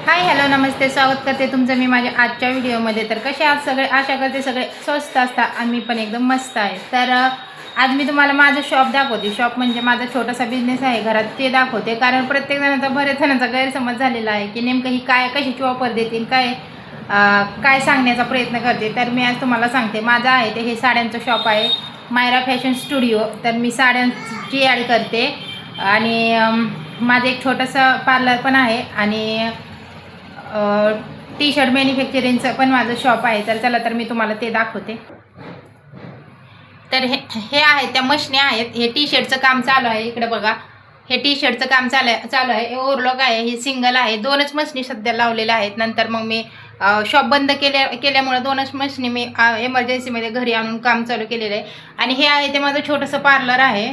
Hi hello नमस्ते, स्वागत करते तुमचं मी माझ्या आजच्या व्हिडिओमध्ये। तर कसे आहात सगळे, आशा करते सगळे स्वस्त असतात आणि मी पण एकदम मस्त आहे। तर आज मी तुम्हाला माझं शॉप दाखवते। शॉप म्हणजे माझा छोटासा बिझनेस आहे घरात, ते दाखवते। कारण प्रत्येक जणांचा बऱ्याच जणांचा गैरसमज झालेला आहे की नेमकं ही काय कशाची ऑफर देतील, काय सांगण्याचा प्रयत्न करते। तर मी आज तुम्हाला सांगते माझं आहे ते हे साड्यांचं शॉप आहे, मायरा फॅशन स्टुडिओ। तर मी साड्यांची ॲड करते आणि माझं एक छोटंसं पार्लर पण आहे आणि टी शर्ट मॅन्युफॅक्चरिंगचं पण माझं शॉप आहे। तर चला तर मी तुम्हाला ते दाखवते। तर हे आहे त्या मशनी आहेत। हे टी शर्टचं काम चालू आहे, इकडे बघा। हे टी शर्टचं काम चालू आहे। हे ओव्हरलॉक आहे, हे सिंगल आहे। दोनच मशनी सध्या लावलेल्या आहेत। नंतर मग मी शॉप बंद केल्यामुळे दोनच मशनी मी एमर्जन्सीमध्ये घरी आणून काम चालू केलेलं आहे। आणि हे आहे ते माझं छोटंसं पार्लर आहे,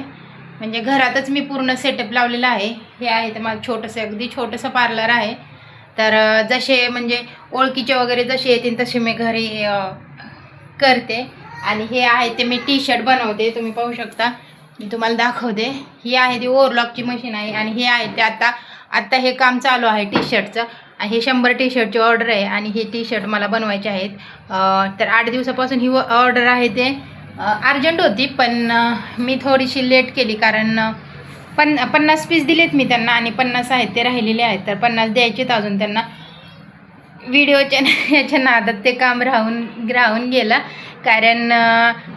म्हणजे घरातच मी पूर्ण सेटअप लावलेला आहे। हे आहे ते माझं छोटंसं अगदी छोटंसं पार्लर आहे। तर जसे म्हणजे ओळखीचे वगैरे जसे येतील तसे मी घरी करते। आणि हे आहे ते मी टी शर्ट बनवते, तुम्ही पाहू शकता, मी तुम्हाला दाखवते। ही आहे ती ओव्हरलॉकची मशीन आहे आणि हे आहे ते आत्ता हे काम चालू आहे टी शर्टचं। आणि हे 100 टी शर्टची ऑर्डर आहे आणि हे टी शर्ट मला बनवायचे आहेत। तर 8 दिवसापासून ही ऑर्डर आहे ते अर्जंट होती, पण मी थोडीशी लेट केली कारण 50 पीस दिलेत मी त्यांना आणि 50 आहेत ते राहिलेले आहेत। तर 50 द्यायचेत अजून त्यांना। व्हिडिओच्या याच्या नादात ते काम राहून गेलं, कारण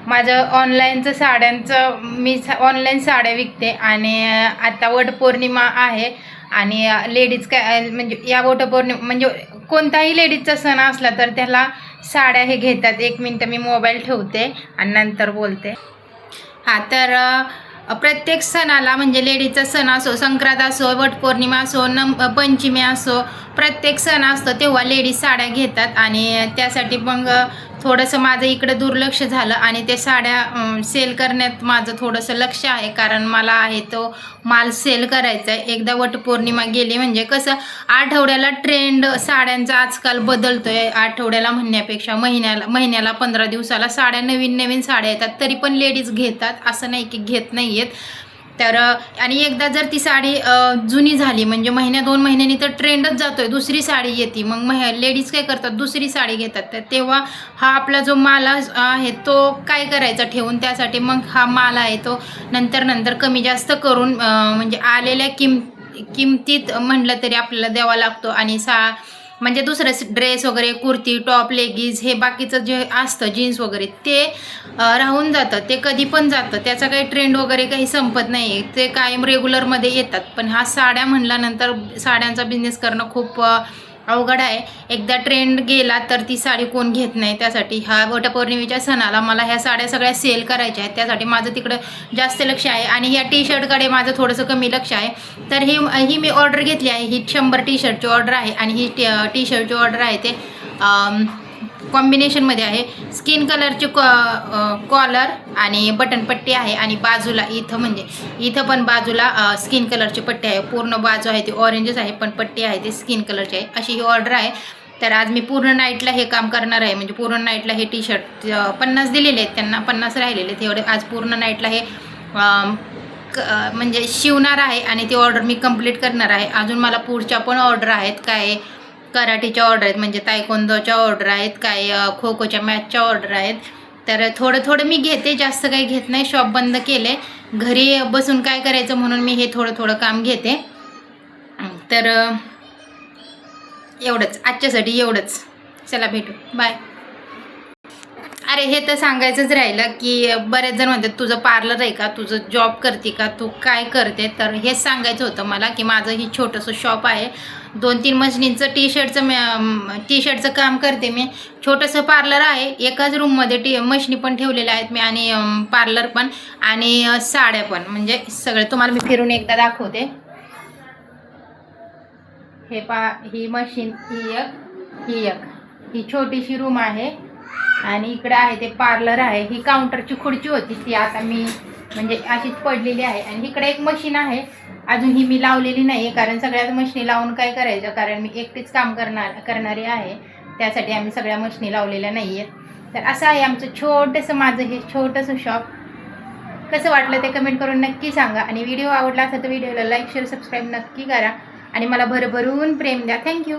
माझं ऑनलाईनचं साड्यांचं मी ऑनलाईन साड्या विकते आणि आता वटपौर्णिमा आहे आणि लेडीज काय म्हणजे या वटपौर्णिमा म्हणजे कोणताही लेडीजचा सण असला तर त्याला साड्या हे घेतात। 1 मिनटं मी मोबाईल ठेवते आणि नंतर बोलते। हां, तर प्रत्येक सणाला म्हणजे लेडीजचा सण असो, संक्रांत असो, वटपौर्णिमा असो, पंचमी असो, प्रत्येक सण असतो तेव्हा लेडीज साड्या घेतात। आणि त्यासाठी मग थोडंसं माझं इकडं दुर्लक्ष झालं आणि ते साड्या सेल करण्यात माझं थोडंसं लक्ष आहे, कारण मला आहे तो माल सेल करायचा आहे। एकदा वटपौर्णिमा गेली म्हणजे कसं आठवड्याला ट्रेंड साड्यांचा आजकाल बदलतोय। आठवड्याला म्हणण्यापेक्षा महिन्याला 15 दिवसाला साड्या नवीन साड्या येतात, तरी पण लेडीज घेतात, असं नाही की घेत नाही आहेत। तर आणि एकदा जर ती साडी जुनी झाली म्हणजे 1-2 महिन्यांनी तर ट्रेंडच जातोय, दुसरी साडी येते, मग लेडीज काय करतात दुसरी साडी घेतात। तर तेव्हा हा आपला जो माल आहे तो काय करायचा ठेवून, त्यासाठी मग हा माल आहे तो नंतर कमी जास्त करून म्हणजे आलेल्या किमतीत म्हटलं तरी आपल्याला द्यावा लागतो। आणि म्हणजे दुसरं ड्रेस वगैरे, कुर्ती, टॉप, लेगिन्स हे बाकीचं जे असतं जीन्स वगैरे ते राहून जातं, ते कधी पण जातं, त्याचा काही ट्रेंड वगैरे काही संपत नाही आहे, ते कायम रेग्युलरमध्ये येतात। पण हा साड्या म्हणल्यानंतर साड्यांचा बिझनेस करणं खूप अवघड आहे। एकदा ट्रेंड गेला तर ती साडी कोण घेत नाही। त्यासाठी ह्या वटपौर्णिमेच्या सणाला मला ह्या साड्या सगळ्या सेल करायच्या आहेत, त्यासाठी माझं तिकडं जास्त लक्ष आहे आणि ह्या टी शर्टकडे माझं थोडंसं कमी लक्ष आहे। तर ही मी ऑर्डर घेतली आहे, ही 100 टी शर्टची ऑर्डर आहे आणि ही टी शर्टची ऑर्डर आहे ते कॉम्बिनेशनमध्ये आहे। स्किन कलरची कॉलर आणि बटनपट्टी आहे आणि बाजूला इथं पण बाजूला स्किन कलरची पट्टी आहे। पूर्ण बाजू आहे ती ऑरेंजच आहे, पण पट्टी आहे ती स्किन कलरची आहे, अशी ही ऑर्डर आहे। तर आज मी पूर्ण नाईटला हे काम करणार आहे, म्हणजे पूर्ण नाईटला हे टी शर्ट 50 दिलेले आहेत त्यांना, 50 राहिलेले आहेत, एवढे आज पूर्ण नाईटला हे म्हणजे शिवणार आहे आणि ती ऑर्डर मी कंप्लीट करणार आहे। अजून मला पुढच्या पण ऑर्डर आहेत, काय कराटेच्या ऑर्डर आहेत, म्हणजे तायक्वोंदोच्या ऑर्डर आहेत, काय खो खोच्या मॅचच्या ऑर्डर आहेत। तर थोडं मी घेते, जास्त काही घेत नाही। शॉप बंद केले, घरी बसून काय करायचं म्हणून मी हे थोडं काम घेते। तर एवढंच आजच्यासाठी, एवढंच, चला भेटू, बाय। अरे हे तर सांगायचंच राहिलं की बरेच जण म्हणतात तुझं पार्लर आहे का, तुझं जॉब करते का, तू काय करते। तर हेच सांगायचं होतं मला की माझं ही छोटंसं शॉप आहे, 2-3 मशनींचं टी शर्टचं काम करते मी। छोटंसं पार्लर आहे, एकाच रूममध्ये मशनी पण ठेवलेल्या आहेत मी आणि पार्लर पण आणि साड्या पण, म्हणजे सगळे तुम्हाला मी फिरून एकदा दाखवते। हे ही मशीन, ही छोटीशी रूम आहे आणि इकडे आहे ते पार्लर आहे। ही काउंटरची खुर्ची होती, ती आता मी म्हणजे अशीच पडलेली आहे। आणि इकडे एक मशीन आहे, अजून ही मी लावलेली नाही आहे, कारण सगळ्याच मशीनी लावून काय करायचं, कारण मी एकटीच काम करणारी आहे, त्यासाठी आम्ही सगळ्या मशीनी लावलेल्या नाही आहेत। तर असं आहे आमचं माझं हे छोटंसं शॉप। कसं वाटलं ते कमेंट करून नक्की सांगा आणि व्हिडिओ आवडला असेल तर व्हिडिओला लाईक, शेअर, सबस्क्राईब नक्की करा आणि मला भरभरून प्रेम द्या। थँक्यू।